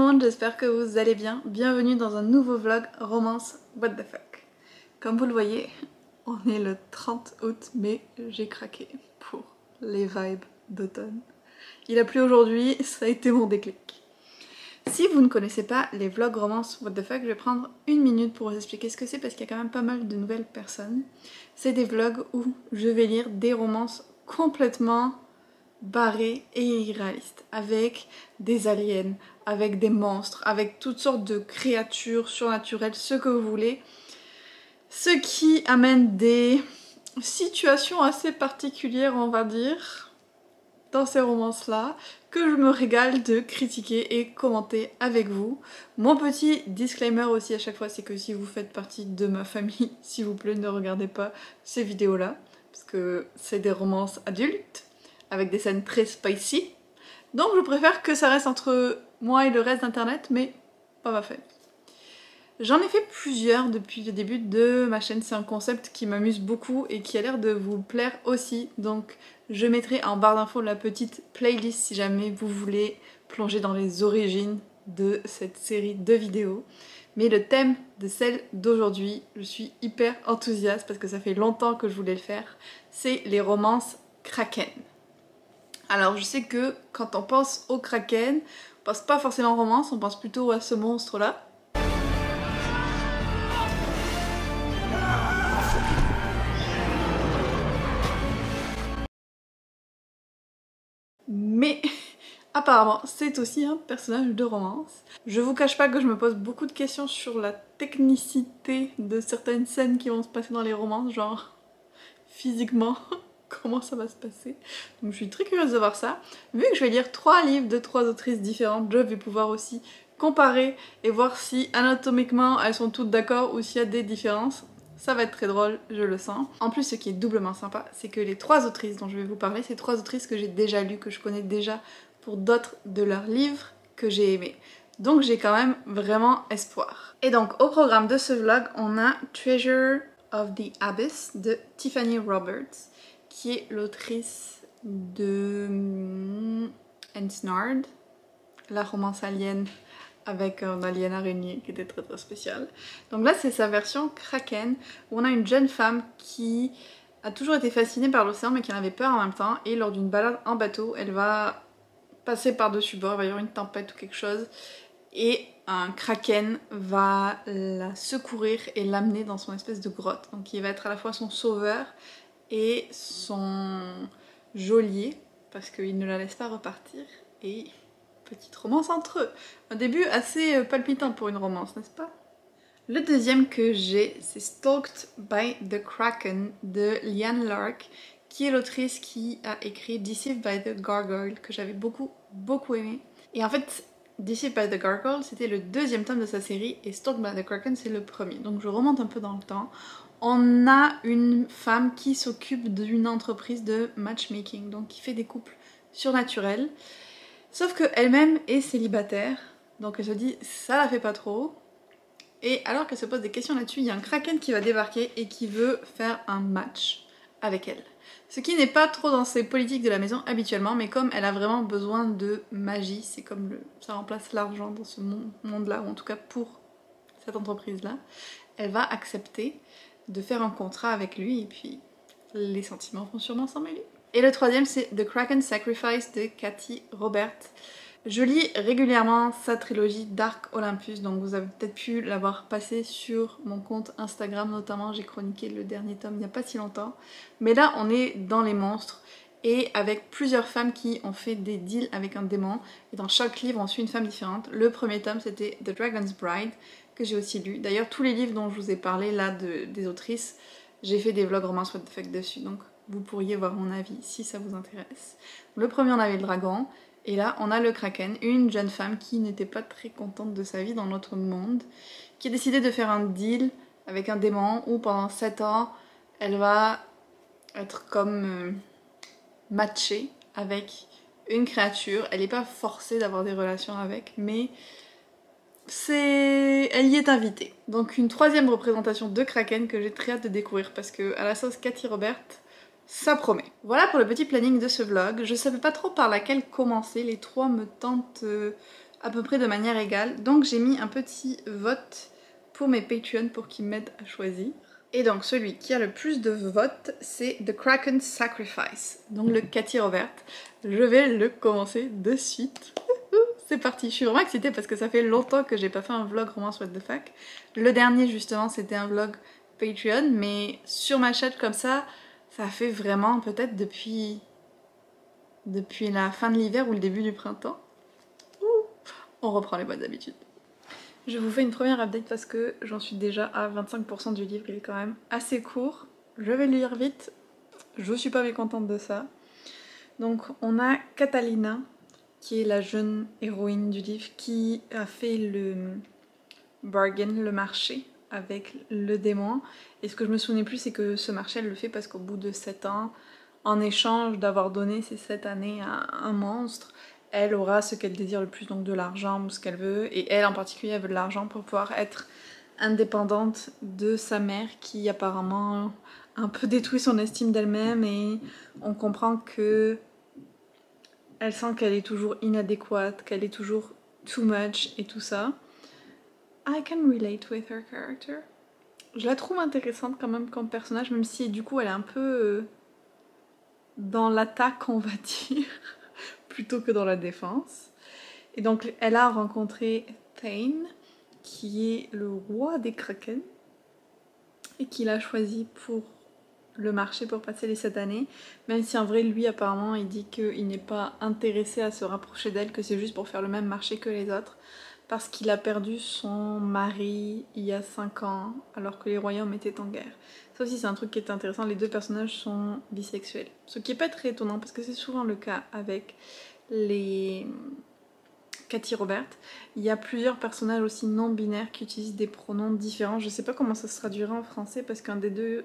monde, j'espère que vous allez bien. Bienvenue dans un nouveau vlog romance what the fuck. Comme vous le voyez, on est le 30 août, mais j'ai craqué pour les vibes d'automne. Il a plu aujourd'hui, ça a été mon déclic. Si vous ne connaissez pas les vlogs romance what the fuck, je vais prendre une minute pour vous expliquer ce que c'est parce qu'il y a quand même pas mal de nouvelles personnes. C'est des vlogs où je vais lire des romances complètement barré et irréaliste, avec des aliens, avec des monstres, avec toutes sortes de créatures surnaturelles, ce que vous voulez, ce qui amène des situations assez particulières, on va dire, dans ces romances-là, que je me régale de critiquer et commenter avec vous. Mon petit disclaimer aussi à chaque fois, c'est que si vous faites partie de ma famille, s'il vous plaît, ne regardez pas ces vidéos-là, parce que c'est des romances adultes, avec des scènes très spicy. Donc je préfère que ça reste entre moi et le reste d'internet, mais pas ma famille. J'en ai fait plusieurs depuis le début de ma chaîne, c'est un concept qui m'amuse beaucoup et qui a l'air de vous plaire aussi. Donc je mettrai en barre d'infos la petite playlist si jamais vous voulez plonger dans les origines de cette série de vidéos. Mais le thème de celle d'aujourd'hui, je suis hyper enthousiaste parce que ça fait longtemps que je voulais le faire, c'est les romances Kraken. Alors je sais que quand on pense au Kraken, on pense pas forcément romance, on pense plutôt à ce monstre-là. Mais apparemment c'est aussi un personnage de romance. Je vous cache pas que je me pose beaucoup de questions sur la technicité de certaines scènes qui vont se passer dans les romances, genre physiquement. Comment ça va se passer. Donc je suis très curieuse de voir ça. Vu que je vais lire 3 livres de 3 autrices différentes, je vais pouvoir aussi comparer et voir si anatomiquement elles sont toutes d'accord ou s'il y a des différences. Ça va être très drôle, je le sens. En plus, ce qui est doublement sympa, c'est que les 3 autrices dont je vais vous parler, c'est 3 autrices que j'ai déjà lues, que je connais déjà pour d'autres de leurs livres que j'ai aimés. Donc j'ai quand même vraiment espoir. Et donc au programme de ce vlog, on a Treasure of the Abyss de Tiffany Roberts, qui est l'autrice de Ensnared, la romance alien avec un alien araignée qui était très très spécial. Donc là c'est sa version Kraken, où on a une jeune femme qui a toujours été fascinée par l'océan mais qui en avait peur en même temps, et lors d'une balade en bateau, elle va passer par-dessus bord, il va y avoir une tempête ou quelque chose, et un kraken va la secourir et l'amener dans son espèce de grotte. Donc il va être à la fois son sauveur et son geôlier, parce qu'il ne la laisse pas repartir, et petite romance entre eux. Un début assez palpitant pour une romance, n'est-ce pas? Le deuxième que j'ai, c'est Stalked by the Kraken de Liane Lark, qui est l'autrice qui a écrit Deceived by the Gargoyle, que j'avais beaucoup aimé. Et en fait, Deceived by the Gargoyle, c'était le deuxième tome de sa série, et Stalked by the Kraken, c'est le premier. Donc je remonte un peu dans le temps. On a une femme qui s'occupe d'une entreprise de matchmaking, donc qui fait des couples surnaturels. Sauf qu'elle-même est célibataire, donc elle se dit ça la fait pas trop. Et alors qu'elle se pose des questions là-dessus, il y a un kraken qui va débarquer et qui veut faire un match avec elle. Ce qui n'est pas trop dans ses politiques de la maison habituellement, mais comme elle a vraiment besoin de magie, c'est comme ça remplace l'argent dans ce monde-là, ou en tout cas pour cette entreprise-là, elle va accepter de faire un contrat avec lui et puis les sentiments vont sûrement s'en mêler. Et le troisième, c'est The Kraken Sacrifice de Cathy Robert. Je lis régulièrement sa trilogie Dark Olympus, donc vous avez peut-être pu l'avoir passé sur mon compte Instagram notamment, j'ai chroniqué le dernier tome il n'y a pas si longtemps. Mais là on est dans les monstres et avec plusieurs femmes qui ont fait des deals avec un démon, et dans chaque livre on suit une femme différente. Le premier tome c'était The Dragon's Bride, que j'ai aussi lu. D'ailleurs tous les livres dont je vous ai parlé là des autrices, j'ai fait des vlogs romance what the fuck dessus, donc vous pourriez voir mon avis si ça vous intéresse. Le premier on avait le dragon, et là on a le kraken, une jeune femme qui n'était pas très contente de sa vie dans notre monde, qui a décidé de faire un deal avec un démon où pendant 7 ans elle va être comme matchée avec une créature. Elle n'est pas forcée d'avoir des relations avec, mais elle y est invitée. Donc une troisième représentation de kraken que j'ai très hâte de découvrir parce que à la sauce Cathy Robert, ça promet. Voilà pour le petit planning de ce vlog. Je savais pas trop par laquelle commencer, les 3 me tentent à peu près de manière égale. Donc j'ai mis un petit vote pour mes Patreons pour qu'ils m'aident à choisir. Et donc celui qui a le plus de votes, c'est The Kraken Sacrifice, donc le Cathy Robert. Je vais le commencer de suite. C'est parti, je suis vraiment excitée parce que ça fait longtemps que j'ai pas fait un vlog Romance What the Fuck. Le dernier justement c'était un vlog Patreon, mais sur ma chaîne comme ça fait vraiment peut-être depuis la fin de l'hiver ou le début du printemps. On reprend les bonnes habitudes. Je vous fais une première update parce que j'en suis déjà à 25% du livre, il est quand même assez court. Je vais le lire vite, je suis pas mécontente de ça. Donc on a Catalina, qui est la jeune héroïne du livre, qui a fait le bargain, le marché, avec le démon. Et ce que je me souvenais plus, c'est que ce marché, elle le fait parce qu'au bout de 7 ans, en échange d'avoir donné ces 7 années à un monstre, elle aura ce qu'elle désire le plus, donc de l'argent ou ce qu'elle veut. Et elle en particulier, elle veut de l'argent pour pouvoir être indépendante de sa mère qui apparemment un peu détruit son estime d'elle-même, et on comprend que elle sent qu'elle est toujours inadéquate, qu'elle est toujours too much et tout ça. I can relate with her character. Je la trouve intéressante quand même comme personnage, même si du coup elle est un peu dans l'attaque, on va dire, plutôt que dans la défense. Et donc elle a rencontré Thane, qui est le roi des Kraken, et qu'il a choisi pour le marché pour passer les 7 années, même si en vrai lui apparemment il dit qu'il n'est pas intéressé à se rapprocher d'elle, que c'est juste pour faire le même marché que les autres, parce qu'il a perdu son mari il y a 5 ans alors que les royaumes étaient en guerre. Ça aussi c'est un truc qui est intéressant, les deux personnages sont bisexuels, ce qui est pas très étonnant parce que c'est souvent le cas avec les Cathy Robert. Il y a plusieurs personnages aussi non binaires qui utilisent des pronoms différents, je sais pas comment ça se traduira en français parce qu'un des deux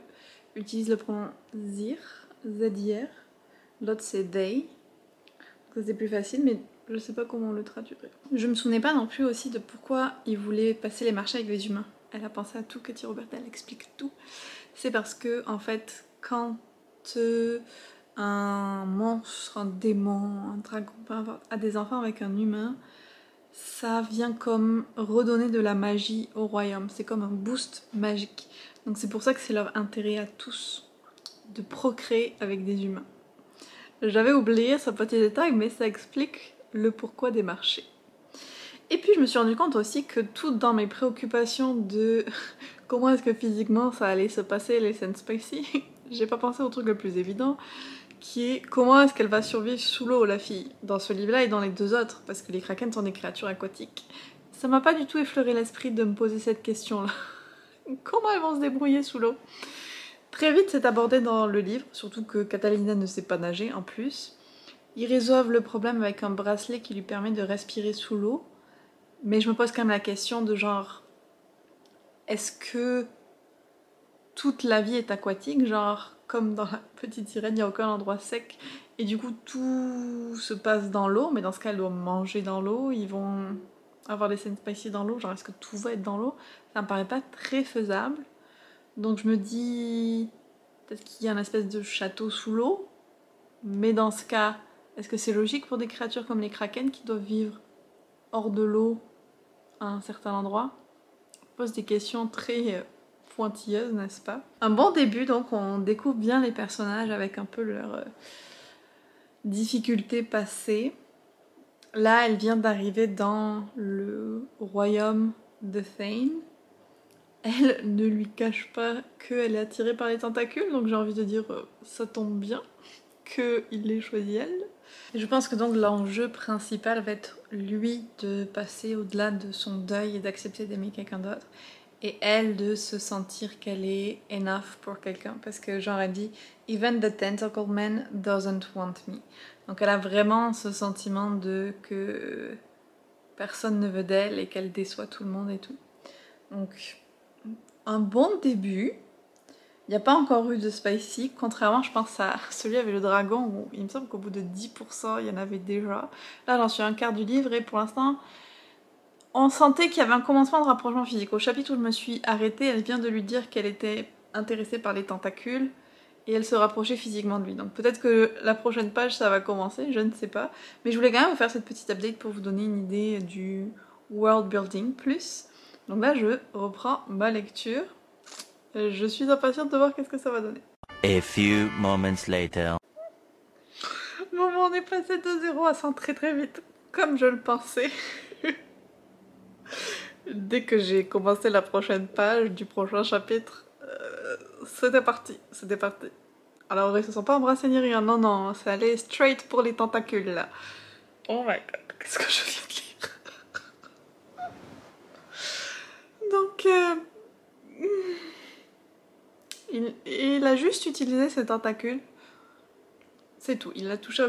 utilise le pronom zir, Z-I-R, l'autre c'est they, donc c'est plus facile, mais je sais pas comment on le traduirait. Je me souvenais pas non plus aussi de pourquoi il voulait passer les marchés avec les humains. Elle a pensé à tout, Cathy Robert, elle explique tout. C'est parce que, en fait, quand un monstre, un démon, un dragon, peu importe, a des enfants avec un humain, ça vient comme redonner de la magie au royaume. C'est comme un boost magique. Donc c'est pour ça que c'est leur intérêt à tous de procréer avec des humains. J'avais oublié ce petit détail, mais ça explique le pourquoi des marchés. Et puis je me suis rendu compte aussi que tout dans mes préoccupations de comment est-ce que physiquement ça allait se passer les scènes spicy, j'ai pas pensé au truc le plus évident, qui est comment est-ce qu'elle va survivre sous l'eau, la fille, dans ce livre-là et dans les deux autres, parce que les kraken sont des créatures aquatiques. Ça m'a pas du tout effleuré l'esprit de me poser cette question-là. Comment elles vont se débrouiller sous l'eau? Très vite c'est abordé dans le livre, surtout que Catalina ne sait pas nager en plus. Ils résolvent le problème avec un bracelet qui lui permet de respirer sous l'eau, mais je me pose quand même la question de genre, est-ce que toute la vie est aquatique, genre comme dans la petite sirène, il n'y a aucun endroit sec et du coup tout se passe dans l'eau, mais dans ce cas elle doit manger dans l'eau, ils vont avoir des scènes spicy dans l'eau, genre est-ce que tout va être dans l'eau? Ça me paraît pas très faisable, donc je me dis peut-être qu'il y a une espèce de château sous l'eau, mais dans ce cas, est-ce que c'est logique pour des créatures comme les kraken qui doivent vivre hors de l'eau à un certain endroit? Je pose des questions très pointilleuse, n'est-ce pas? Un bon début, donc on découvre bien les personnages avec un peu leurs difficultés passées. Là, elle vient d'arriver dans le royaume de Thane. Elle ne lui cache pas qu'elle est attirée par les tentacules, donc j'ai envie de dire ça tombe bien qu'il l'ait choisi elle. Et je pense que donc l'enjeu principal va être lui de passer au-delà de son deuil et d'accepter d'aimer quelqu'un d'autre. Et elle de se sentir qu'elle est enough pour quelqu'un, parce que genre elle dit even the tentacle man doesn't want me. Donc elle a vraiment ce sentiment de que personne ne veut d'elle et qu'elle déçoit tout le monde et tout. Donc un bon début. Il n'y a pas encore eu de spicy, contrairement je pense à celui avec le dragon où il me semble qu'au bout de 10% il y en avait déjà. Là j'en suis à un quart du livre et pour l'instant on sentait qu'il y avait un commencement de rapprochement physique. Au chapitre où je me suis arrêtée, elle vient de lui dire qu'elle était intéressée par les tentacules et elle se rapprochait physiquement de lui. Donc peut-être que la prochaine page ça va commencer, je ne sais pas. Mais je voulais quand même vous faire cette petite update pour vous donner une idée du world building plus. Donc là je reprends ma lecture. Je suis impatiente de voir qu'est-ce que ça va donner. A few moments later. Bon, on est passé de 0 à 100 très très vite, comme je le pensais. Dès que j'ai commencé la prochaine page du prochain chapitre, c'était parti, c'était parti. Alors ils se sont pas embrassés ni rien, non non, c'est allé straight pour les tentacules là. Oh my god, qu'est-ce que je viens de lire. Donc, il a juste utilisé ses tentacules. C'est tout, il n'a touché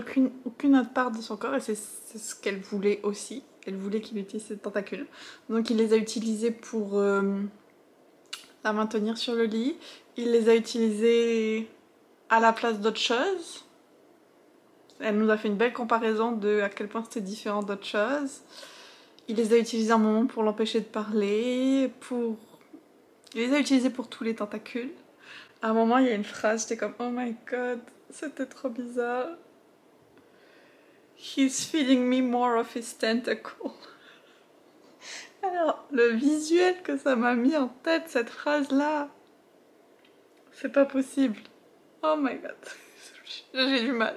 aucune autre part de son corps et c'est ce qu'elle voulait aussi. Elle voulait qu'il utilise ses tentacules. Donc il les a utilisés pour la maintenir sur le lit. Il les a utilisés à la place d'autres choses. Elle nous a fait une belle comparaison de à quel point c'était différent d'autres choses. Il les a utilisés un moment pour l'empêcher de parler, Il les a utilisés pour tous les tentacules. À un moment, il y a une phrase, j'étais comme « Oh my god, c'était trop bizarre. He's feeding me more of his tentacle. » Alors, le visuel que ça m'a mis en tête, cette phrase-là, c'est pas possible. Oh my god, j'ai du mal.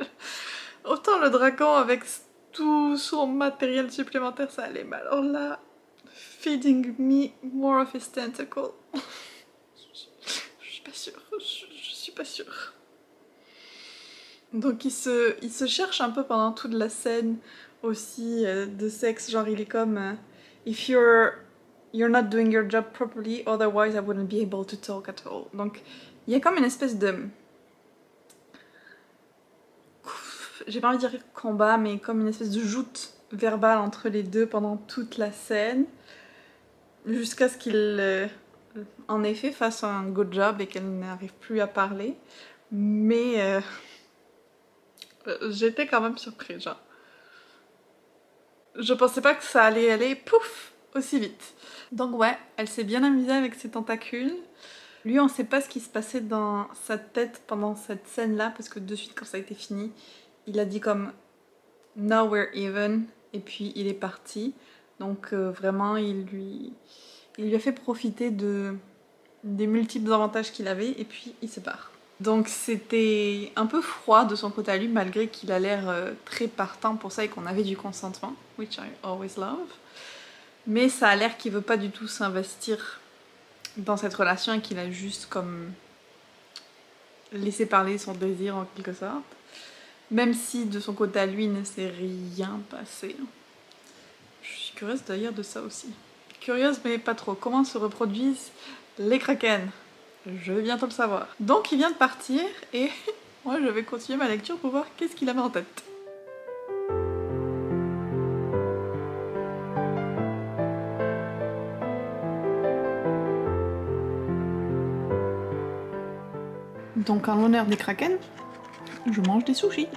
Autant le dragon avec tout son matériel supplémentaire, ça allait mal. Alors là, feeding me more of his tentacle. Je suis pas sûre, je suis pas sûre. Donc il se cherche un peu pendant toute la scène aussi de sexe, genre il est comme if you're not doing your job properly, otherwise I wouldn't be able to talk at all. Donc il y a comme une espèce de, j'ai pas envie de dire combat, mais comme une espèce de joute verbale entre les deux pendant toute la scène, jusqu'à ce qu'il en effet fasse un good job et qu'elle n'arrive plus à parler. Mais j'étais quand même surprise, genre. Je pensais pas que ça allait aller pouf aussi vite. Donc ouais, elle s'est bien amusée avec ses tentacules. Lui, on sait pas ce qui se passait dans sa tête pendant cette scène-là, parce que de suite, quand ça a été fini, il a dit comme « Now we're even », et puis il est parti. Donc vraiment, il lui a fait profiter des multiples avantages qu'il avait, et puis il se barre. Donc c'était un peu froid de son côté à lui, malgré qu'il a l'air très partant pour ça et qu'on avait du consentement, which I always love. Mais ça a l'air qu'il veut pas du tout s'investir dans cette relation et qu'il a juste comme laissé parler son désir en quelque sorte. Même si de son côté à lui il ne s'est rien passé. Je suis curieuse d'ailleurs de ça aussi. Curieuse mais pas trop. Comment se reproduisent les kraken? Je vais bientôt le savoir. Donc il vient de partir et moi je vais continuer ma lecture pour voir qu'est-ce qu'il avait en tête. Donc en l'honneur des kraken, je mange des sushis.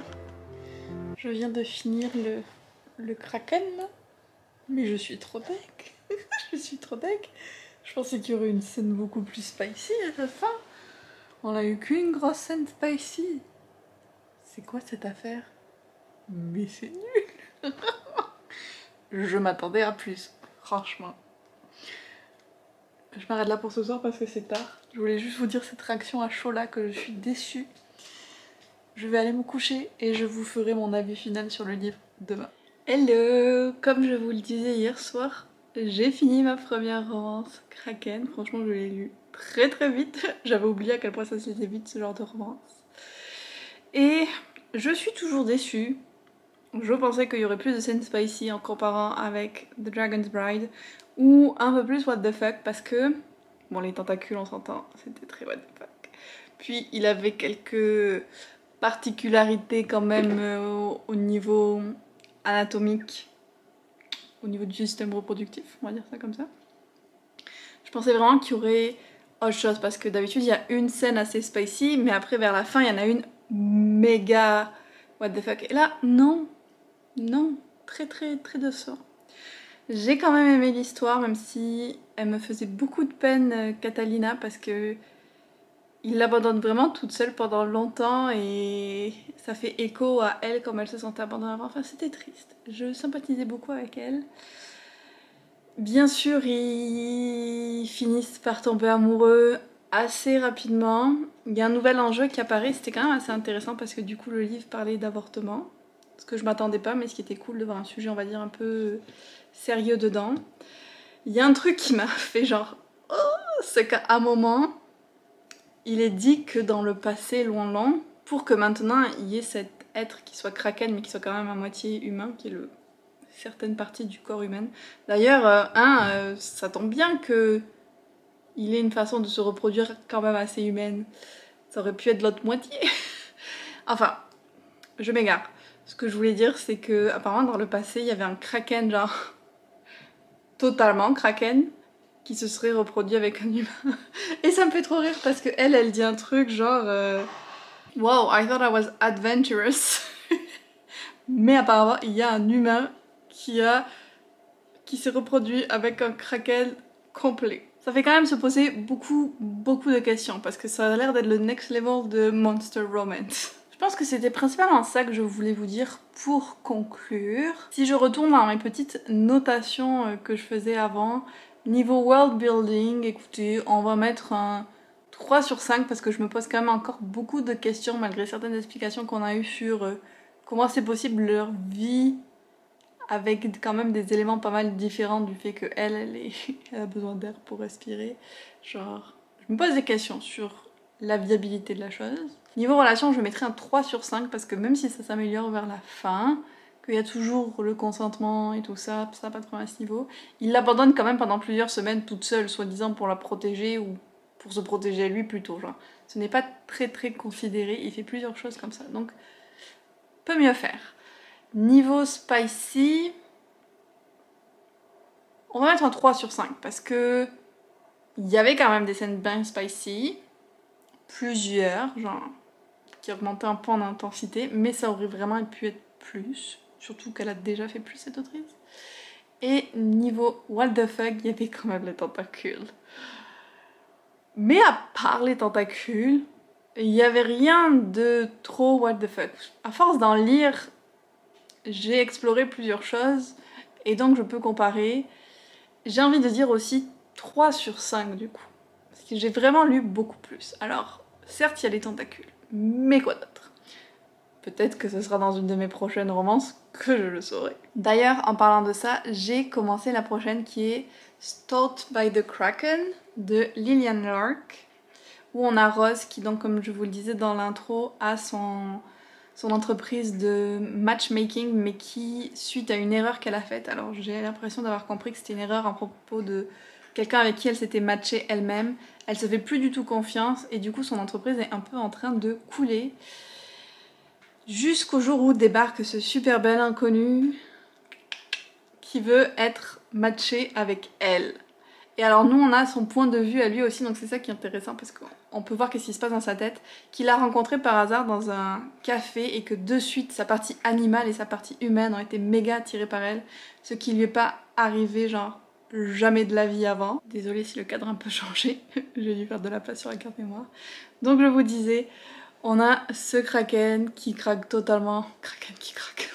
Je viens de finir le kraken là, mais je suis trop deck. Je suis trop deck. Je pensais qu'il y aurait une scène beaucoup plus spicy à la fin. On a eu qu'une grosse scène spicy. C'est quoi cette affaire? Mais c'est nul. Je m'attendais à plus, franchement. Je m'arrête là pour ce soir parce que c'est tard. Je voulais juste vous dire cette réaction à chaud là que je suis déçue. Je vais aller me coucher et je vous ferai mon avis final sur le livre demain. Hello! Comme je vous le disais hier soir, j'ai fini ma première romance Kraken. Franchement, je l'ai lu très très vite. J'avais oublié à quel point ça se lisait vite ce genre de romance. Et je suis toujours déçue. Je pensais qu'il y aurait plus de scènes spicy en comparant avec The Dragon's Bride ou un peu plus what the fuck parce que, bon les tentacules on s'entend, c'était très what the fuck. Puis il avait quelques particularités quand même au niveau anatomique, au niveau du système reproductif, on va dire ça comme ça. Je pensais vraiment qu'il y aurait autre chose parce que d'habitude il y a une scène assez spicy mais après vers la fin il y en a une méga what the fuck. Et là non, non, très très très décevant. J'ai quand même aimé l'histoire même si elle me faisait beaucoup de peine Catalina parce que il l'abandonne vraiment toute seule pendant longtemps et ça fait écho à elle comme elle se sentait abandonnée avant. Enfin, c'était triste. Je sympathisais beaucoup avec elle. Bien sûr, ils finissent par tomber amoureux assez rapidement. Il y a un nouvel enjeu qui apparaît, c'était quand même assez intéressant parce que du coup le livre parlait d'avortement. Ce que je m'attendais pas, mais ce qui était cool de voir un sujet, on va dire, un peu sérieux dedans. Il y a un truc qui m'a fait genre... Oh, c'est qu'à un moment, il est dit que dans le passé loin, pour que maintenant il y ait cet être qui soit kraken mais qui soit quand même à moitié humain, qui est certaines parties du corps humain. D'ailleurs, ça tombe bien que il ait une façon de se reproduire quand même assez humaine. Ça aurait pu être l'autre moitié. Enfin, je m'égare. Ce que je voulais dire, c'est que apparemment dans le passé, il y avait un kraken, genre totalement kraken, qui se serait reproduit avec un humain. Et ça me fait trop rire parce que elle dit un truc genre wow, I thought I was adventurous. Mais apparemment, il y a un humain qui s'est reproduit avec un kraken complet. Ça fait quand même se poser beaucoup de questions parce que ça a l'air d'être le next level de Monster Romance. Je pense que c'était principalement ça que je voulais vous dire pour conclure. Si je retourne dans mes petites notations que je faisais avant, niveau world building, écoutez, on va mettre un 3 sur 5 parce que je me pose quand même encore beaucoup de questions malgré certaines explications qu'on a eues sur comment c'est possible leur vie avec quand même des éléments pas mal différents du fait qu'elle elle a besoin d'air pour respirer. Genre, je me pose des questions sur la viabilité de la chose. Niveau relation, je mettrais un 3 sur 5 parce que même si ça s'améliore vers la fin, qu'il y a toujours le consentement et tout ça, ça pas de problème à ce niveau, il l'abandonne quand même pendant plusieurs semaines toute seule, soi-disant pour la protéger ou pour se protéger lui plutôt. Genre, ce n'est pas très considéré, il fait plusieurs choses comme ça, donc peut mieux faire. Niveau spicy, on va mettre un 3 sur 5 parce que il y avait quand même des scènes bien spicy, plusieurs, genre qui augmentaient un peu en intensité, mais ça aurait vraiment pu être plus, surtout qu'elle a déjà fait plus cette autrice. Et niveau what the fuck, il y avait quand même les tentacules. Mais à part les tentacules, il n'y avait rien de trop what the fuck. À force d'en lire, j'ai exploré plusieurs choses et donc je peux comparer. J'ai envie de dire aussi 3 sur 5 du coup. Parce que j'ai vraiment lu beaucoup plus. Alors, certes il y a les tentacules, mais quoi d'autre? Peut-être que ce sera dans une de mes prochaines romances que je le saurai. D'ailleurs, en parlant de ça, j'ai commencé la prochaine qui est Stalked by the Kraken de Lillian Lark, où on a Rose qui, donc comme je vous le disais dans l'intro, a son entreprise de matchmaking, mais qui, suite à une erreur qu'elle a faite, alors j'ai l'impression d'avoir compris que c'était une erreur à propos de quelqu'un avec qui elle s'était matchée elle-même, elle se fait plus du tout confiance et du coup son entreprise est un peu en train de couler. Jusqu'au jour où débarque ce super bel inconnu qui veut être matché avec elle. Et alors nous on a son point de vue à lui aussi, donc c'est ça qui est intéressant parce qu'on peut voir qu'est-ce qui se passe dans sa tête, qu'il a rencontré par hasard dans un café et que de suite sa partie animale et sa partie humaine ont été méga attirées par elle, ce qui lui est pas arrivé genre jamais de la vie avant. Désolée si le cadre a un peu changé, j'ai dû faire de la place sur la carte mémoire. Donc je vous disais, on a ce kraken qui craque totalement, kraken qui craque,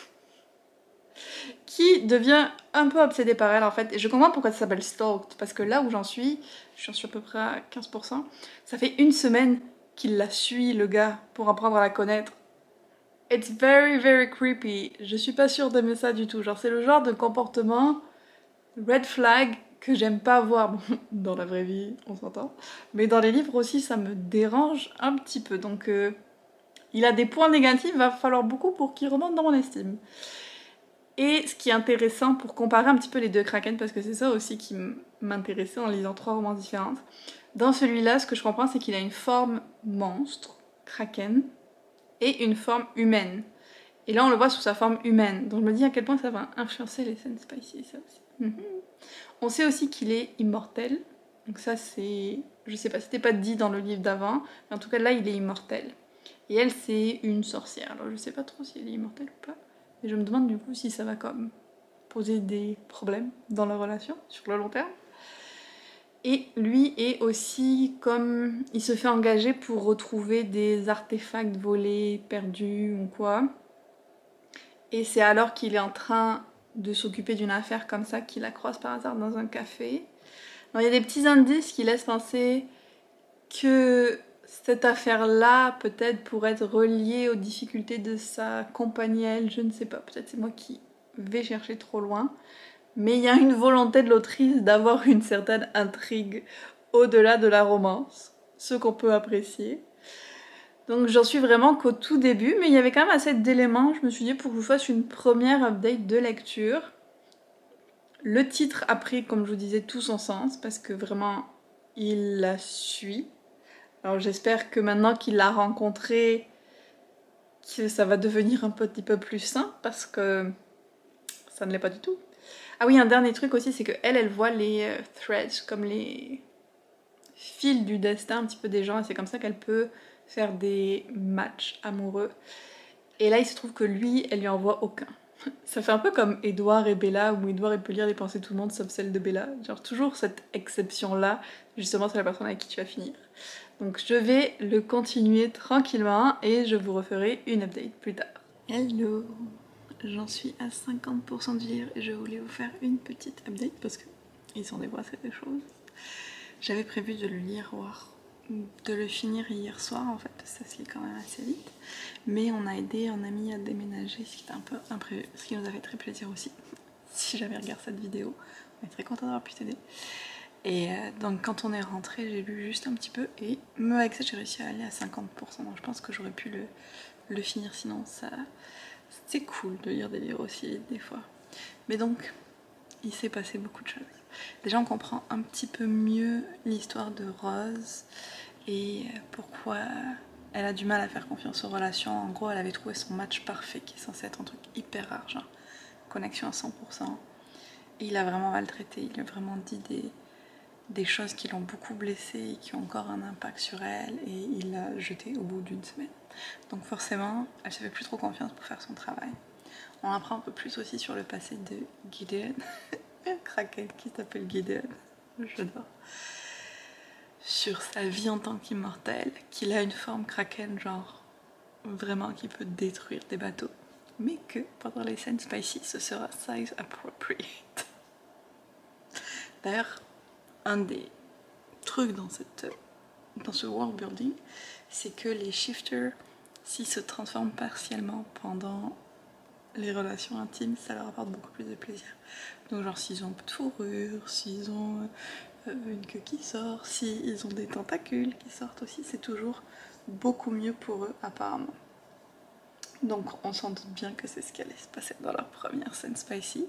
qui devient un peu obsédé par elle en fait. Et je comprends pourquoi ça s'appelle stalked, parce que là où j'en suis à peu près à 15%, ça fait une semaine qu'il la suit le gars pour apprendre à la connaître. It's very creepy. Je suis pas sûre d'aimer ça du tout. Genre c'est le genre de comportement red flag que j'aime pas voir. Bon, dans la vraie vie, on s'entend. Mais dans les livres aussi, ça me dérange un petit peu. Donc il a des points négatifs, va falloir beaucoup pour qu'il remonte dans mon estime. Et ce qui est intéressant pour comparer un petit peu les deux Kraken, parce que c'est ça aussi qui m'intéressait en lisant 3 romans différentes. Dans celui-là, ce que je comprends, c'est qu'il a une forme monstre, Kraken, et une forme humaine. Et là, on le voit sous sa forme humaine. Donc je me dis à quel point ça va influencer les scènes spicy, ça aussi. On sait aussi qu'il est immortel. Donc ça, c'est... Je sais pas, c'était pas dit dans le livre d'avant, mais en tout cas, là, il est immortel. Et elle, c'est une sorcière. Alors je sais pas trop si elle est immortelle ou pas. Et je me demande du coup si ça va comme poser des problèmes dans leur relation sur le long terme. Et lui est aussi comme... il se fait engager pour retrouver des artefacts volés, perdus ou quoi. Et c'est alors qu'il est en train de s'occuper d'une affaire comme ça qu'il la croise par hasard dans un café. Alors, il y a des petits indices qui laissent penser que cette affaire-là peut-être pourrait être reliée aux difficultés de sa compagnie, elle, je ne sais pas, peut-être c'est moi qui vais chercher trop loin. Mais il y a une volonté de l'autrice d'avoir une certaine intrigue au-delà de la romance, ce qu'on peut apprécier. Donc j'en suis vraiment qu'au tout début, mais il y avait quand même assez d'éléments, je me suis dit, pour que je vous fasse une première update de lecture. Le titre a pris, comme je vous disais, tout son sens, parce que vraiment, il la suit. Alors j'espère que maintenant qu'il l'a rencontrée, que ça va devenir un petit peu plus sain, parce que ça ne l'est pas du tout. Ah oui, un dernier truc aussi, c'est qu'elle, elle voit les threads, comme les fils du destin un petit peu des gens, et c'est comme ça qu'elle peut faire des matchs amoureux. Et là, il se trouve que lui, elle lui envoie aucun. Ça fait un peu comme Edouard et Bella, où Edouard il peut lire les pensées de tout le monde sauf celle de Bella. Genre toujours cette exception-là, justement c'est la personne avec qui tu vas finir. Donc je vais le continuer tranquillement et je vous referai une update plus tard. Hello, j'en suis à 50% de lire et je voulais vous faire une petite update parce que ils sont débrassés des choses. J'avais prévu de le lire, voire de le finir hier soir en fait, parce que ça se lit quand même assez vite. Mais on a aidé un ami à déménager, ce qui était un peu imprévu, ce qui nous a fait très plaisir aussi. Si jamais regarde cette vidéo, on est très content d'avoir pu t'aider. Et donc quand on est rentré, j'ai lu juste un petit peu et même avec ça j'ai réussi à aller à 50%. Donc je pense que j'aurais pu le finir, sinon ça... c'est cool de lire des livres aussi des fois. Mais donc, il s'est passé beaucoup de choses. Déjà on comprend un petit peu mieux l'histoire de Rose et pourquoi elle a du mal à faire confiance aux relations. En gros, elle avait trouvé son match parfait qui est censé être un truc hyper rare, genre connexion à 100%. Et il a vraiment maltraité, il a vraiment dit des choses qui l'ont beaucoup blessée et qui ont encore un impact sur elle et il l'a jetée au bout d'une semaine. Donc forcément, elle se fait plus trop confiance pour faire son travail. On apprend un peu plus aussi sur le passé de Gideon, un Kraken qui s'appelle Gideon, j'adore. Sur sa vie en tant qu'immortel, qu'il a une forme Kraken genre vraiment qui peut détruire des bateaux, mais que pendant les scènes spicy ce sera size appropriate. D'ailleurs, un des trucs dans ce world building, c'est que les shifters, s'ils se transforment partiellement pendant les relations intimes, ça leur apporte beaucoup plus de plaisir. Donc genre s'ils ont un peu de fourrure, s'ils ont une queue qui sort, s'ils ont des tentacules qui sortent aussi, c'est toujours beaucoup mieux pour eux apparemment. Donc on s'en doute bien que c'est ce qui allait se passer dans leur première scène spicy.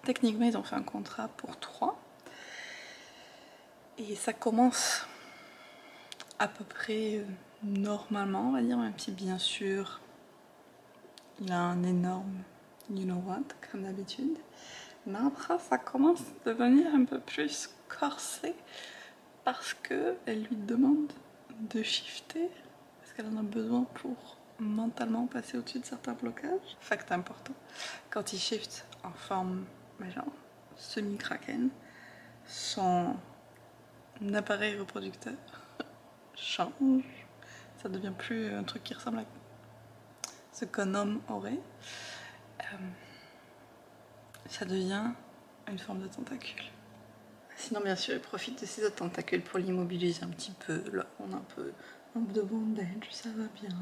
Techniquement ils ont fait un contrat pour 3. Et ça commence à peu près normalement on va dire, même si bien sûr il a un énorme you know what comme d'habitude. Mais après ça commence à devenir un peu plus corsé parce qu'elle lui demande de shifter, parce qu'elle en a besoin pour mentalement passer au-dessus de certains blocages. Fact important, quand il shift en forme genre semi-kraken, son appareil reproducteur change, ça devient plus un truc qui ressemble à ce qu'un homme aurait. Ça devient une forme de tentacule. Sinon bien sûr il profite de ses autres tentacules pour l'immobiliser un petit peu. Là on a un peu de bandage, ça va bien.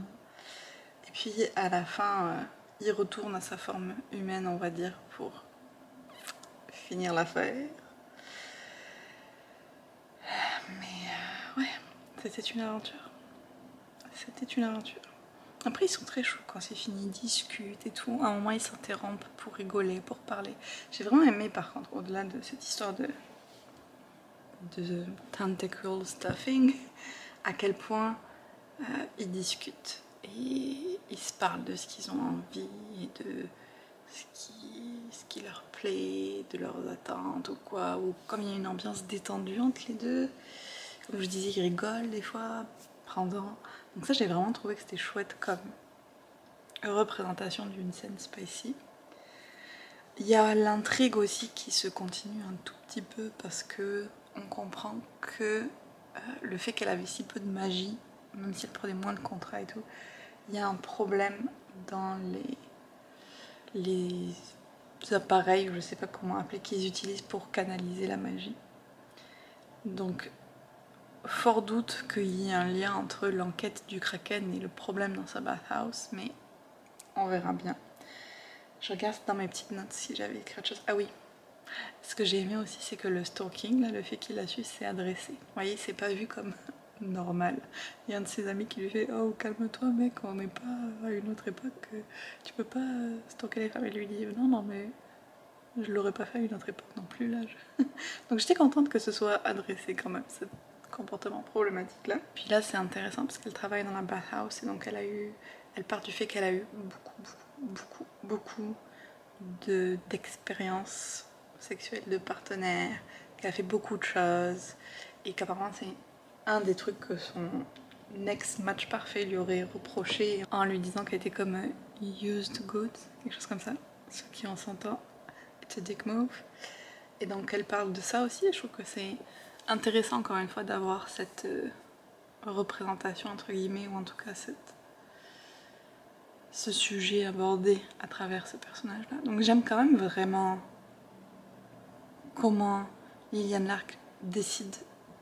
Et puis à la fin il retourne à sa forme humaine on va dire pour finir l'affaire. Mais ouais, c'était une aventure. C'était une aventure. Après ils sont très chauds quand c'est fini, ils discutent et tout. À un moment ils s'interrompent pour rigoler, pour parler. J'ai vraiment aimé par contre, au-delà de cette histoire de tentacle stuffing, à quel point ils discutent. Et ils se parlent de ce qu'ils ont envie, de ce qui leur plaît, de leurs attentes ou quoi. Ou comme il y a une ambiance détendue entre les deux, comme je disais, ils rigolent des fois pendant. Donc ça j'ai vraiment trouvé que c'était chouette comme représentation d'une scène spicy. Il y a l'intrigue aussi qui se continue un tout petit peu parce que on comprend que le fait qu'elle avait si peu de magie, même si elle prenait moins de contrats et tout, il y a un problème dans les appareils, je sais pas comment appeler, qu'ils utilisent pour canaliser la magie. Donc fort doute qu'il y ait un lien entre l'enquête du Kraken et le problème dans sa bathhouse, mais on verra bien. Je regarde dans mes petites notes si j'avais écrit autre chose. Ah oui, ce que j'ai aimé aussi, c'est que le stalking, là, le fait qu'il a su, c'est adressé. Vous voyez, c'est pas vu comme normal. Il y a un de ses amis qui lui fait « Oh, calme-toi mec, on n'est pas à une autre époque, tu peux pas stalker les femmes. » Et lui dit « Non, non, mais je l'aurais pas fait à une autre époque non plus, là. » Donc j'étais contente que ce soit adressé quand même, ce comportement problématique là. Puis là, c'est intéressant parce qu'elle travaille dans la bathhouse et donc elle part du fait qu'elle a eu beaucoup d'expériences sexuelles, de partenaires, qu'elle a fait beaucoup de choses et qu'apparemment c'est un des trucs que son ex-match parfait lui aurait reproché en lui disant qu'elle était comme used goods, quelque chose comme ça, ce qui on s'entend, it's a dick move. Et donc elle parle de ça aussi et je trouve que c'est intéressant encore une fois d'avoir cette représentation entre guillemets, ou en tout cas ce sujet abordé à travers ce personnage là. Donc j'aime quand même vraiment comment Liliane Lark décide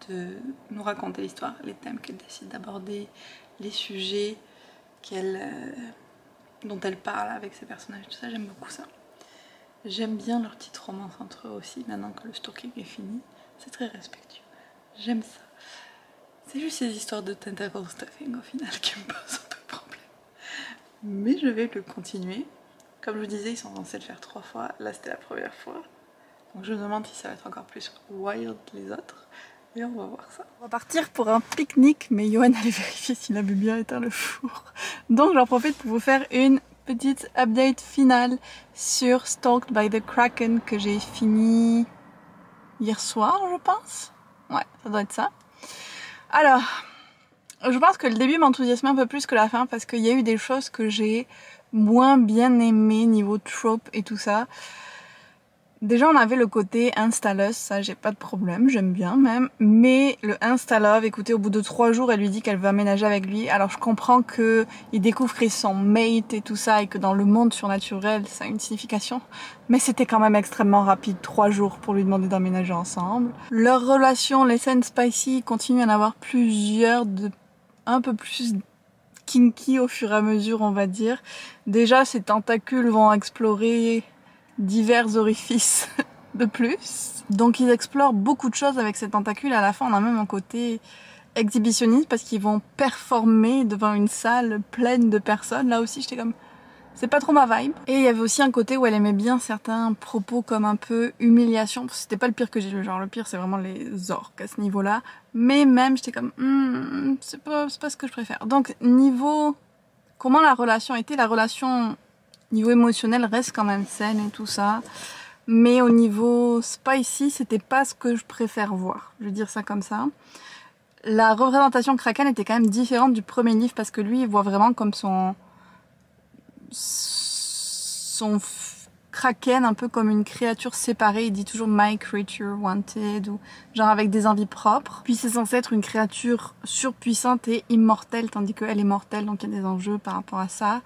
de nous raconter l'histoire, les thèmes qu'elle décide d'aborder, les sujets dont elle parle avec ses personnages, tout ça, j'aime beaucoup ça. J'aime bien leur petite romance entre eux aussi, maintenant que le stalking est fini, c'est très respectueux, j'aime ça. C'est juste ces histoires de tentacle stuffing au final qui me posent un peu problème. Mais je vais le continuer. Comme je vous disais, ils sont censés le faire 3 fois, là c'était la première fois. Donc je me demande si ça va être encore plus wild les autres. Et on va voir ça. On va partir pour un pique-nique, mais Johan allait vérifier s'il avait bien éteint le four. Donc j'en profite pour vous faire une petite update finale sur Stalked by the Kraken que j'ai fini hier soir, je pense. Ouais, ça doit être ça. Alors, je pense que le début m'enthousiasmait un peu plus que la fin parce qu'il y a eu des choses que j'ai moins bien aimées niveau trope et tout ça. Déjà on avait le côté Insta-love, ça j'ai pas de problème, j'aime bien même, mais le Insta-love, écoutez, au bout de 3 jours elle lui dit qu'elle veut aménager avec lui, alors je comprends que il découvre qu'ils sont mate et tout ça et que dans le monde surnaturel ça a une signification, mais c'était quand même extrêmement rapide, 3 jours pour lui demander d'emménager ensemble. Leur relation, les scènes spicy, continuent à en avoir plusieurs un peu plus kinky au fur et à mesure on va dire. Déjà ces tentacules vont explorer divers orifices de plus. Donc ils explorent beaucoup de choses avec ces tentacules. À la fin on a même un côté exhibitionniste parce qu'ils vont performer devant une salle pleine de personnes. Là aussi j'étais comme, c'est pas trop ma vibe. Et il y avait aussi un côté où elle aimait bien certains propos comme un peu humiliation. C'était pas le pire que j'ai lu, genre le pire c'est vraiment les orques à ce niveau là. Mais même j'étais comme, c'est pas ce que je préfère. Donc niveau comment la relation était, la relation niveau émotionnel reste quand même saine et tout ça, mais au niveau spicy c'était pas ce que je préfère voir, je vais dire ça comme ça. La représentation Kraken était quand même différente du premier livre parce que lui il voit vraiment comme son Kraken un peu comme une créature séparée, il dit toujours my creature wanted ou genre avec des envies propres. Puis c'est censé être une créature surpuissante et immortelle tandis qu'elle est mortelle, donc il y a des enjeux par rapport à ça.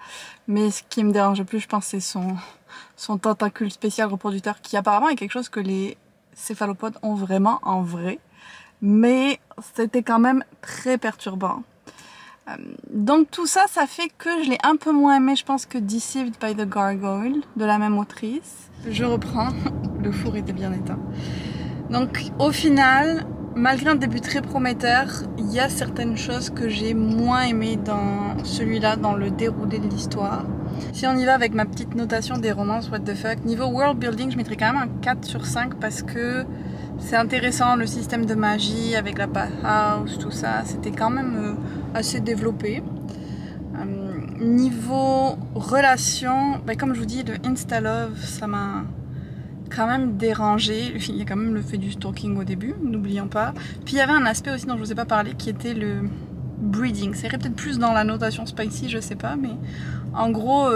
Mais ce qui me dérange le plus je pense c'est son tentacule spécial reproducteur qui apparemment est quelque chose que les céphalopodes ont vraiment en vrai. Mais c'était quand même très perturbant. Donc tout ça, ça fait que je l'ai un peu moins aimé, je pense, que Deceived by the Gargoyle, de la même autrice. Je reprends, le four était bien éteint. Donc au final, malgré un début très prometteur, il y a certaines choses que j'ai moins aimées dans celui-là, dans le déroulé de l'histoire. Si on y va avec ma petite notation des romances what the fuck, niveau world building, je mettrais quand même un 4 sur 5 parce que c'est intéressant, le système de magie avec la bathhouse, tout ça, c'était quand même assez développé. Niveau relation, comme je vous dis, le insta-love, ça m'a quand même dérangé. Il y a quand même le fait du stalking au début, n'oublions pas. Puis il y avait un aspect aussi dont je vous ai pas parlé qui était le breeding. Ça irait peut-être plus dans la notation spicy, je sais pas, mais en gros,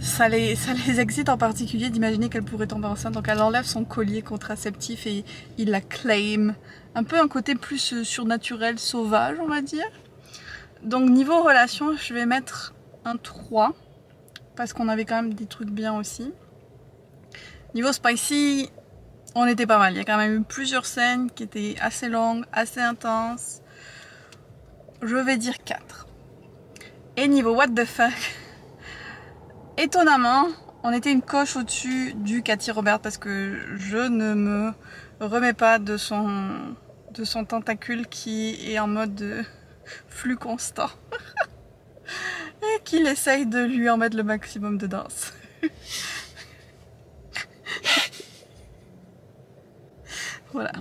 ça les excite en particulier d'imaginer qu'elle pourrait tomber enceinte. Donc elle enlève son collier contraceptif et il la claim. Un peu un côté plus surnaturel, sauvage on va dire. Donc niveau relation, je vais mettre un 3. Parce qu'on avait quand même des trucs bien aussi. Niveau spicy, on était pas mal. Il y a quand même eu plusieurs scènes qui étaient assez longues, assez intenses. Je vais dire 4. Et niveau what the fuck, étonnamment, on était une coche au-dessus du Cathy Robert parce que je ne me remets pas de son tentacule qui est en mode flux constant. Et qu'il essaye de lui en mettre le maximum de danse. Voilà.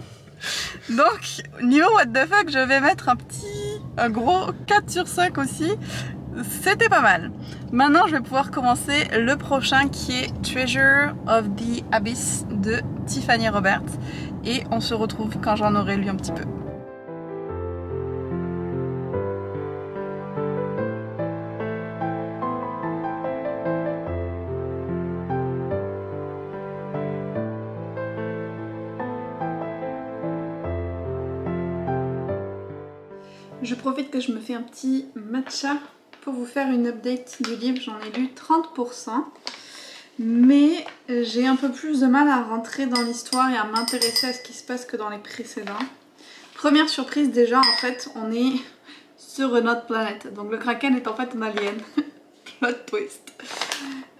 Donc, niveau what the fuck, je vais mettre un gros 4 sur 5 aussi. C'était pas mal. Maintenant, je vais pouvoir commencer le prochain qui est Treasure of the Abyss de Tiffany Roberts. Et on se retrouve quand j'en aurai lu un petit peu. Je profite que je me fais un petit matcha pour vous faire une update du livre. J'en ai lu 30%, mais j'ai un peu plus de mal à rentrer dans l'histoire et à m'intéresser à ce qui se passe que dans les précédents. Première surprise déjà, en fait, on est sur une autre planète. Donc le Kraken est en fait un alien. Plot twist.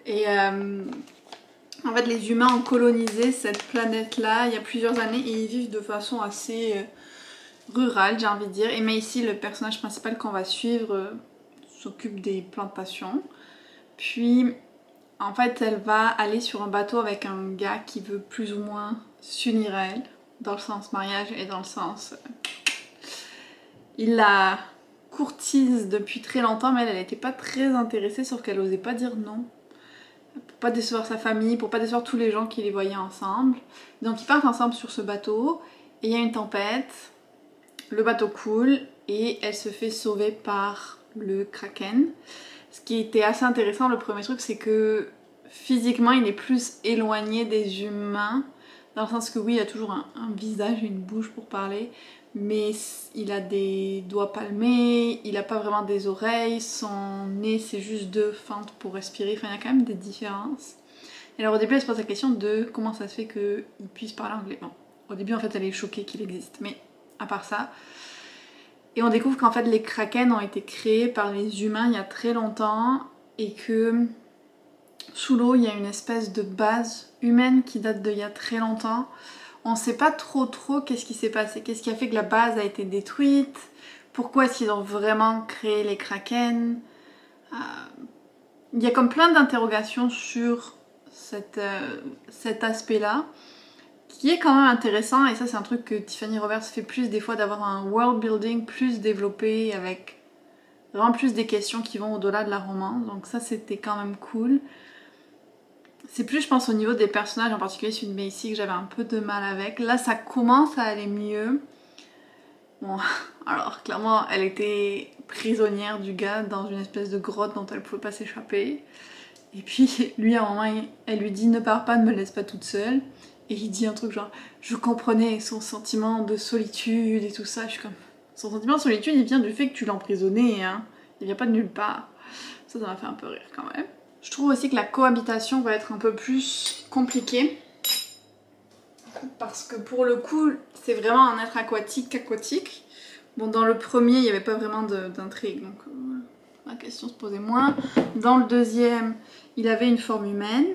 Et en fait, les humains ont colonisé cette planète-là il y a plusieurs années et ils vivent de façon assez rurale, j'ai envie de dire. Et Macy, le personnage principal qu'on va suivre, s'occupe des plantations. Puis, en fait, elle va aller sur un bateau avec un gars qui veut plus ou moins s'unir à elle, dans le sens mariage et dans le sens... il la courtise depuis très longtemps, mais elle n'était pas très intéressée, sauf qu'elle osait pas dire non. Pour pas décevoir sa famille, pour pas décevoir tous les gens qui les voyaient ensemble. Donc ils partent ensemble sur ce bateau, et il y a une tempête, le bateau coule, et elle se fait sauver par le Kraken. Ce qui était assez intéressant, le premier truc, c'est que physiquement il est plus éloigné des humains, dans le sens que oui, il a toujours un visage et une bouche pour parler, mais il a des doigts palmés, il a pas vraiment des oreilles, son nez c'est juste deux fentes pour respirer, enfin il y a quand même des différences. Et alors au début elle se pose la question de comment ça se fait qu'il puisse parler anglais. Bon, au début en fait elle est choquée qu'il existe, mais à part ça... Et on découvre qu'en fait les Kraken ont été créés par les humains il y a très longtemps et que sous l'eau il y a une espèce de base humaine qui date d'il y a très longtemps. On ne sait pas trop qu'est-ce qui s'est passé, qu'est-ce qui a fait que la base a été détruite, pourquoi est-ce qu'ils ont vraiment créé les Kraken. Il y a comme plein d'interrogations sur cet aspect-là, qui est quand même intéressant, et ça c'est un truc que Tiffany Roberts fait plus des fois, d'avoir un world building plus développé, avec vraiment plus des questions qui vont au-delà de la romance, donc ça c'était quand même cool. C'est plus, je pense, au niveau des personnages, en particulier celui de Macy, que j'avais un peu de mal avec. Là, ça commence à aller mieux. Bon, alors, clairement, elle était prisonnière du gars dans une espèce de grotte dont elle pouvait pas s'échapper. Et puis, lui, à un moment, elle lui dit « Ne pars pas, ne me laisse pas toute seule ». Et il dit un truc genre « Je comprenais son sentiment de solitude et tout ça ». Je suis comme « Son sentiment de solitude, il vient du fait que tu l'as emprisonné, hein. Il vient pas de nulle part ». Ça m'a fait un peu rire quand même. Je trouve aussi que la cohabitation va être un peu plus compliquée. Parce que pour le coup, c'est vraiment un être aquatique. Bon, dans le premier, il n'y avait pas vraiment d'intrigue, donc la question se posait moins. Dans le deuxième, il avait une forme humaine.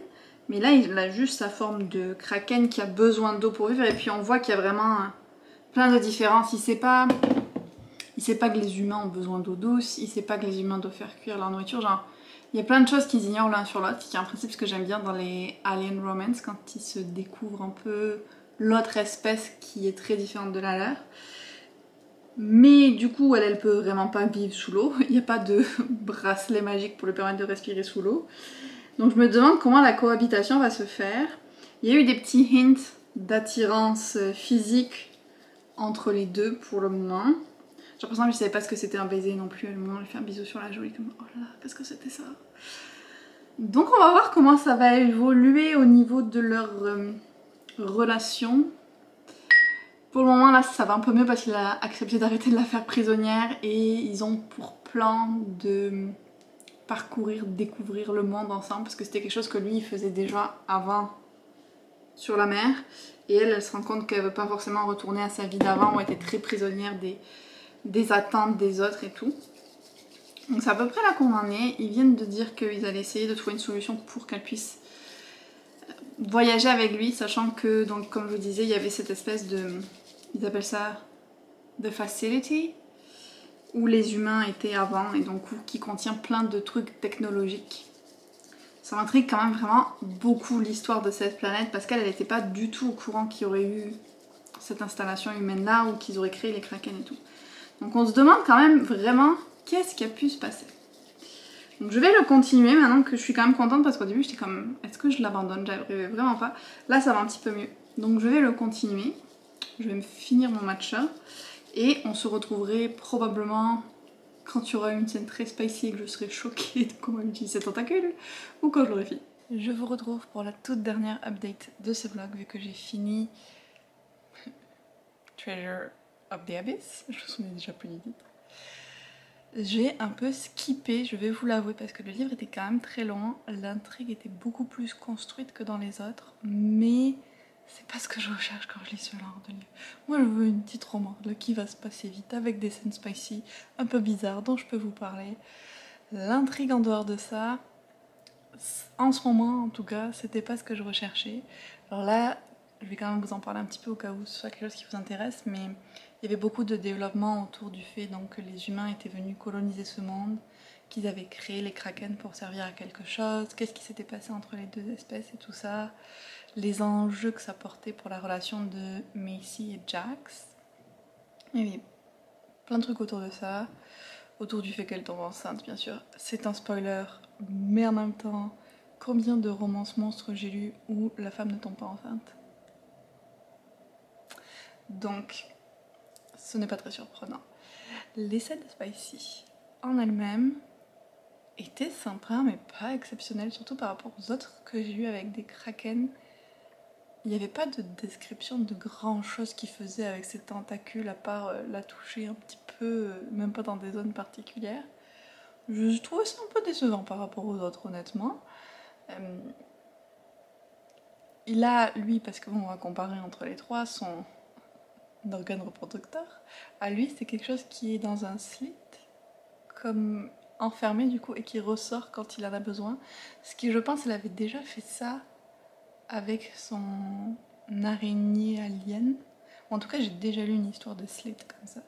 Mais là, il a juste sa forme de kraken qui a besoin d'eau pour vivre. Et puis on voit qu'il y a vraiment plein de différences. Il sait pas que les humains ont besoin d'eau douce. Il sait pas que les humains doivent faire cuire leur nourriture. Genre... Il y a plein de choses qu'ils ignorent l'un sur l'autre, qui est un principe que j'aime bien dans les alien romance, quand ils se découvrent un peu l'autre espèce qui est très différente de la leur. Mais du coup, elle peut vraiment pas vivre sous l'eau, il n'y a pas de bracelet magique pour lui permettre de respirer sous l'eau. Donc je me demande comment la cohabitation va se faire. Il y a eu des petits hints d'attirance physique entre les deux pour le moment. J'ai l'impression que je savais pas ce que c'était un baiser non plus. À un moment, elle fait un bisou sur la joue et comme oh là là, qu'est-ce que c'était ça? Donc on va voir comment ça va évoluer au niveau de leur relation. Pour le moment là ça va un peu mieux parce qu'il a accepté d'arrêter de la faire prisonnière et ils ont pour plan de parcourir, découvrir le monde ensemble parce que c'était quelque chose que lui il faisait déjà avant sur la mer et elle se rend compte qu'elle veut pas forcément retourner à sa vie d'avant où elle était très prisonnière des attentes des autres et tout. Donc c'est à peu près là qu'on en est. Ils viennent de dire qu'ils allaient essayer de trouver une solution pour qu'elle puisse voyager avec lui, sachant que, donc, comme je vous disais, il y avait cette espèce de... Ils appellent ça The Facility, où les humains étaient avant, et donc qui contient plein de trucs technologiques. Ça m'intrigue quand même vraiment beaucoup l'histoire de cette planète, parce qu'elle n'était pas du tout au courant qu'il y aurait eu cette installation humaine-là, ou qu'ils auraient créé les Kraken et tout. Donc on se demande quand même vraiment qu'est-ce qui a pu se passer. Donc je vais le continuer maintenant que je suis quand même contente parce qu'au début j'étais comme est-ce que je l'abandonne, j'arrivais vraiment pas. Là ça va un petit peu mieux. Donc je vais le continuer. Je vais me finir mon matcha et on se retrouverait probablement quand il y aura une scène très spicy et que je serai choquée de comment utiliser ces tentacules ou quand je l'aurai fini. Je vous retrouve pour la toute dernière update de ce vlog vu que j'ai fini Treasure of the Abyss. Je me souviens déjà plus du titre. J'ai un peu skippé, je vais vous l'avouer, parce que le livre était quand même très long, l'intrigue était beaucoup plus construite que dans les autres, mais c'est pas ce que je recherche quand je lis ce genre de livre. Moi je veux une petite romance qui va se passer vite, avec des scènes spicy, un peu bizarres, dont je peux vous parler. L'intrigue en dehors de ça, en ce moment en tout cas, c'était pas ce que je recherchais. Alors là, je vais quand même vous en parler un petit peu au cas où ce soit quelque chose qui vous intéresse, mais il y avait beaucoup de développement autour du fait donc, que les humains étaient venus coloniser ce monde, qu'ils avaient créé les Kraken pour servir à quelque chose, qu'est-ce qui s'était passé entre les deux espèces et tout ça, les enjeux que ça portait pour la relation de Macy et Jax. Il y avait plein de trucs autour de ça, autour du fait qu'elle tombe enceinte bien sûr. C'est un spoiler, mais en même temps, combien de romances monstres j'ai lu où la femme ne tombe pas enceinte? Donc, ce n'est pas très surprenant. Les scènes de spicy en elles-mêmes étaient sympas mais pas exceptionnelles, surtout par rapport aux autres que j'ai eu avec des Kraken. Il n'y avait pas de description de grand chose qu'ils faisaient avec ces tentacules à part la toucher un petit peu, même pas dans des zones particulières. Je trouvais ça un peu décevant par rapport aux autres honnêtement. Il a, lui, parce qu'on va comparer entre les trois, son organe reproducteur, à lui c'est quelque chose qui est dans un slit, comme enfermé du coup, et qui ressort quand il en a besoin. Ce qui je pense elle avait déjà fait ça avec son araignée alien. En tout cas j'ai déjà lu une histoire de slit comme ça.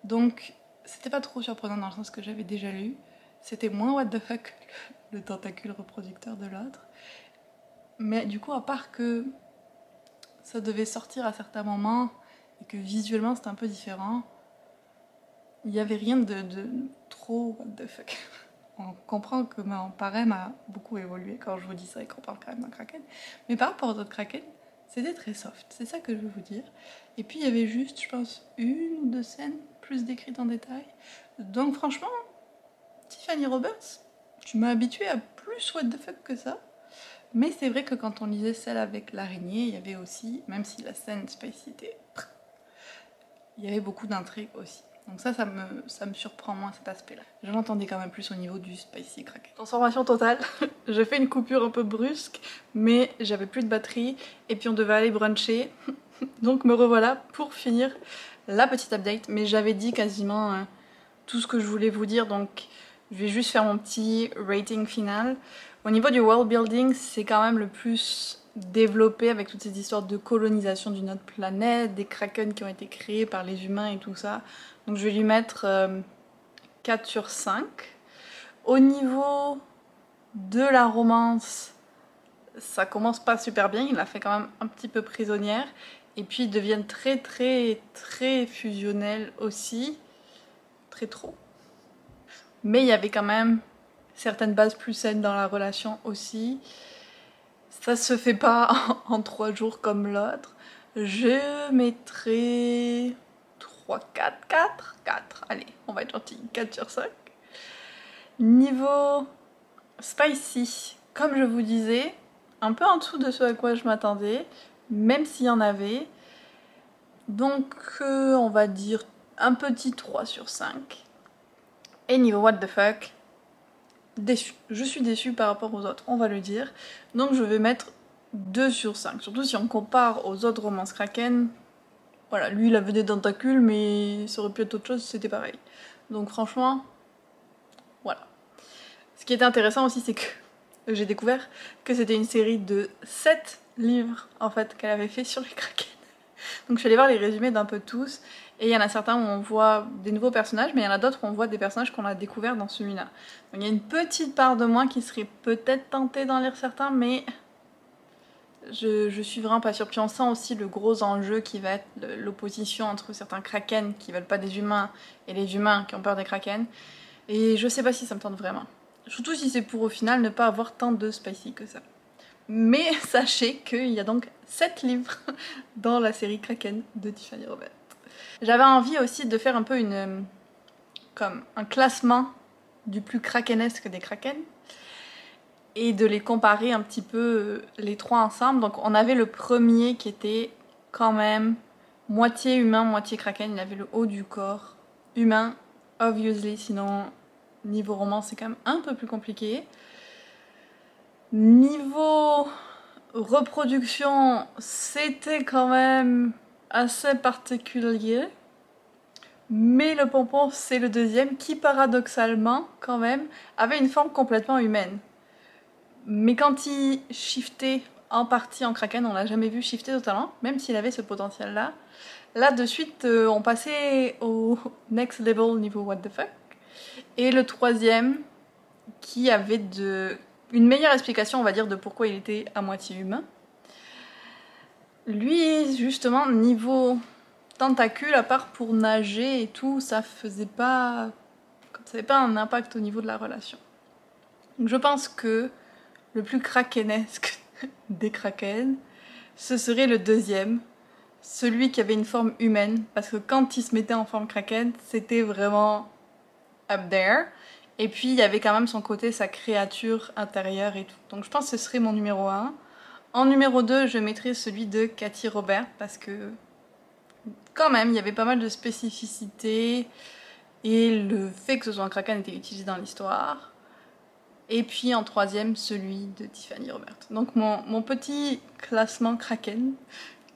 Donc c'était pas trop surprenant dans le sens que j'avais déjà lu. C'était moins what the fuck le tentacule reproducteur de l'autre. Mais du coup à part que ça devait sortir à certains moments et que visuellement c'était un peu différent, il n'y avait rien de trop what the fuck. On comprend que mon parème a beaucoup évolué quand je vous dis ça et qu'on parle quand même d'un Kraken. Mais par rapport aux autres Kraken, c'était très soft, c'est ça que je veux vous dire. Et puis il y avait juste, je pense, une ou deux scènes plus décrites en détail. Donc franchement, Tiffany Roberts, tu m'as habituée à plus what the fuck que ça. Mais c'est vrai que quand on lisait celle avec l'araignée, il y avait aussi, même si la scène spicy était... il y avait beaucoup d'intrigues aussi. Donc ça me surprend moins cet aspect-là. Je l'entendais quand même plus au niveau du spicy Kraken. Transformation totale. Je fais une coupure un peu brusque, mais j'avais plus de batterie et puis on devait aller bruncher. Donc me revoilà pour finir la petite update. Mais j'avais dit quasiment tout ce que je voulais vous dire, donc je vais juste faire mon petit rating final. Au niveau du world building, c'est quand même le plus développé avec toutes ces histoires de colonisation d'une autre planète, des Kraken qui ont été créés par les humains et tout ça. Donc je vais lui mettre 4 sur 5. Au niveau de la romance, ça commence pas super bien, il la fait quand même un petit peu prisonnière. Et puis ils deviennent très très très fusionnels aussi. Très trop. Mais il y avait quand même certaines bases plus saines dans la relation aussi. Ça se fait pas en 3 jours comme l'autre. Je mettrai 3, 4, 4. Allez, on va être gentil. 4 sur 5. Niveau Spicy, comme je vous disais, un peu en dessous de ce à quoi je m'attendais, même s'il y en avait. Donc on va dire un petit 3 sur 5. Et niveau what the fuck, déçu. Je suis déçue par rapport aux autres, on va le dire. Donc je vais mettre 2 sur 5. Surtout si on compare aux autres romances Kraken. Voilà, lui il avait des tentacules, mais ça aurait pu être autre chose, c'était pareil. Donc franchement, voilà. Ce qui était intéressant aussi, c'est que j'ai découvert que c'était une série de 7 livres en fait qu'elle avait fait sur les Kraken. Donc je suis allée voir les résumés d'un peu tous, et il y en a certains où on voit des nouveaux personnages, mais il y en a d'autres où on voit des personnages qu'on a découverts dans celui-là. Donc il y a une petite part de moi qui serait peut-être tentée d'en lire certains, mais je suis vraiment pas sûre. Puis on sent aussi le gros enjeu qui va être l'opposition entre certains Kraken qui veulent pas des humains et les humains qui ont peur des Kraken. Et je sais pas si ça me tente vraiment. Surtout si c'est pour au final ne pas avoir tant de spicy que ça. Mais sachez qu'il y a donc 7 livres dans la série Kraken de Tiffany Robert. J'avais envie aussi de faire un peu comme un classement du plus krakenesque des Kraken et de les comparer un petit peu les trois ensemble. Donc on avait le premier qui était quand même moitié humain, moitié Kraken. Il avait le haut du corps humain, obviously, sinon niveau roman c'est quand même un peu plus compliqué. Niveau reproduction, c'était quand même assez particulier. Mais le pompon, c'est le deuxième, qui paradoxalement, quand même, avait une forme complètement humaine. Mais quand il shiftait en partie en Kraken, on l'a jamais vu shifter totalement, même s'il avait ce potentiel-là. Là, de suite, on passait au next level niveau what the fuck. Et le troisième, qui avait une meilleure explication, on va dire, de pourquoi il était à moitié humain. Lui, justement, niveau tentacules, à part pour nager et tout, ça n'avait pas un impact au niveau de la relation. Donc je pense que le plus krakenesque des Kraken, ce serait le deuxième, celui qui avait une forme humaine, parce que quand il se mettait en forme Kraken, c'était vraiment up there. Et puis il y avait quand même son côté, sa créature intérieure et tout. Donc je pense que ce serait mon numéro 1. En numéro 2, je mettrais celui de Cathy Robert, parce que quand même, il y avait pas mal de spécificités, et le fait que ce soit un Kraken était utilisé dans l'histoire. Et puis en troisième, celui de Tiffany Robert. Donc mon petit classement Kraken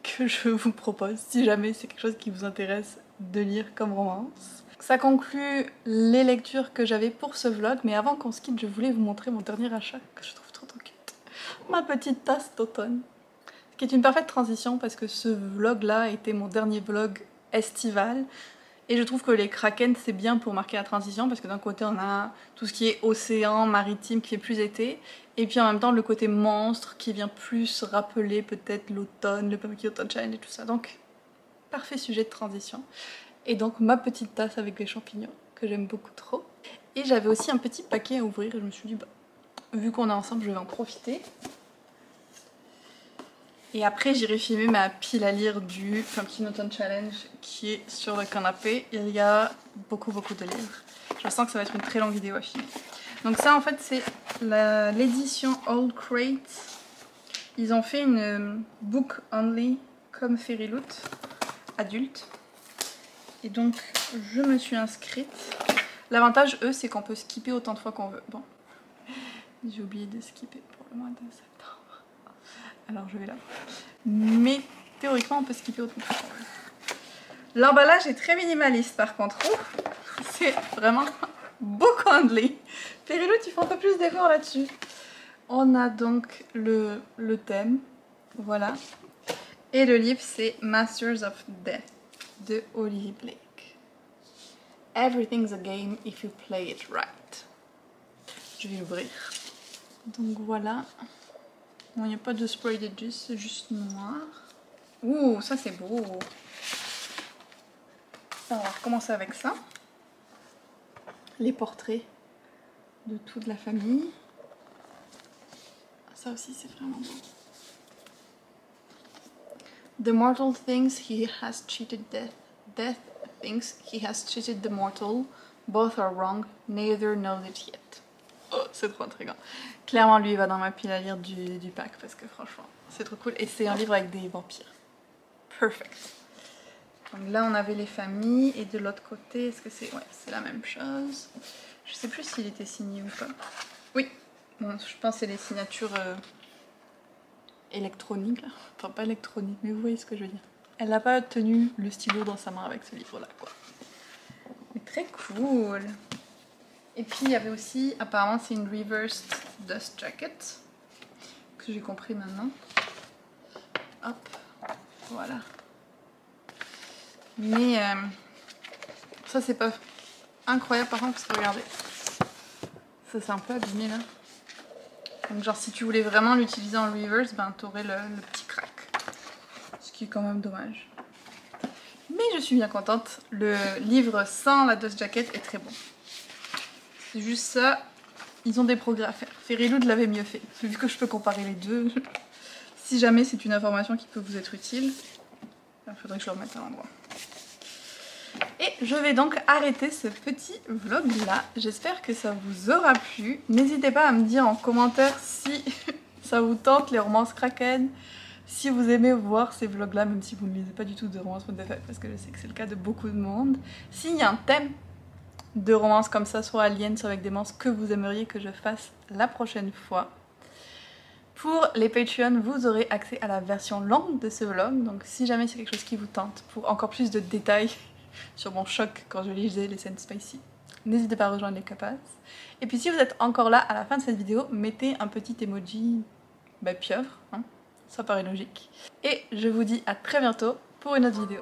que je vous propose, si jamais c'est quelque chose qui vous intéresse de lire comme romance. Ça conclut les lectures que j'avais pour ce vlog, mais avant qu'on se quitte, je voulais vous montrer mon dernier achat que je trouve trop cute. Ma petite tasse d'automne. Ce qui est une parfaite transition parce que ce vlog-là était mon dernier vlog estival. Et je trouve que les Kraken c'est bien pour marquer la transition parce que d'un côté on a tout ce qui est océan, maritime qui est plus été, et puis en même temps le côté monstre qui vient plus rappeler peut-être l'automne, le Pumpkin Autumn Challenge et tout ça. Donc parfait sujet de transition. Et donc ma petite tasse avec des champignons que j'aime beaucoup trop. Et j'avais aussi un petit paquet à ouvrir et je me suis dit bah vu qu'on est ensemble je vais en profiter. Et après j'irai filmer ma pile à lire du Pumpkin Autumn Challenge qui est sur le canapé. Il y a beaucoup de livres. Je sens que ça va être une très longue vidéo à filmer. Donc ça en fait c'est l'édition Old Crate. Ils ont fait une book only comme Fairy Loot adulte. Et donc je me suis inscrite. L'avantage eux c'est qu'on peut skipper autant de fois qu'on veut. Bon, j'ai oublié de skipper pour le mois de septembre. Alors je vais là. Mais théoriquement on peut skipper autant de fois qu'on veut. L'emballage est très minimaliste par contre. C'est vraiment book only. Fairy Loot ils font un peu plus d'efforts là-dessus. On a donc le thème. Voilà. Et le livre c'est Masters of Death de Olivier Blake. Everything's a game if you play it right. Je vais l'ouvrir. Donc voilà. Bon, il n'y a pas de spray de jus, c'est juste noir. Ouh, ça c'est beau. On va recommencer avec ça. Les portraits de toute la famille. Ça aussi c'est vraiment beau. The mortal thinks he has cheated death. Death thinks he has cheated the mortal. Both are wrong, neither knows it yet. Oh, c'est trop intriguant. Clairement, lui, il va dans ma pile à lire du pack parce que franchement, c'est trop cool. Et c'est un livre avec des vampires. Perfect. Donc là, on avait les familles et de l'autre côté, est-ce que c'est... Ouais, c'est la même chose. Je sais plus s'il était signé ou pas. Oui, bon, je pense que c'est les signatures électroniques. Là. Enfin, pas électroniques, mais vous voyez ce que je veux dire. Elle n'a pas tenu le stylo dans sa main avec ce livre-là, quoi. Mais très cool. Et puis, il y avait aussi, apparemment, c'est une reversed dust jacket. Que j'ai compris maintenant. Hop, voilà. Mais ça, c'est pas incroyable, par contre, parce que regardez. Ça, c'est un peu abîmé, là. Donc, genre, si tu voulais vraiment l'utiliser en reverse, ben, t'aurais le petit crack. Ce qui est quand même dommage. Mais je suis bien contente. Le livre sans la dust jacket est très bon. C'est juste ça. Ils ont des progrès à faire. Fairyloot l'avait mieux fait. Vu que je peux comparer les deux. Si jamais c'est une information qui peut vous être utile, il faudrait que je le remette à l'endroit. Et je vais donc arrêter ce petit vlog là. J'espère que ça vous aura plu. N'hésitez pas à me dire en commentaire si ça vous tente les romances Kraken. Si vous aimez voir ces vlogs là, même si vous ne lisez pas du tout de romances What the Fuck, parce que je sais que c'est le cas de beaucoup de monde. S'il y a un thème de romance comme ça, soit Alien, soit avec des monstres, que vous aimeriez que je fasse la prochaine fois. Pour les Patreons, vous aurez accès à la version longue de ce vlog. Donc si jamais c'est quelque chose qui vous tente, pour encore plus de détails sur mon choc quand je lisais les scènes spicy, n'hésitez pas à rejoindre les capas. Et puis si vous êtes encore là à la fin de cette vidéo, mettez un petit emoji pieuvre, hein, ça paraît logique. Et je vous dis à très bientôt pour une autre vidéo.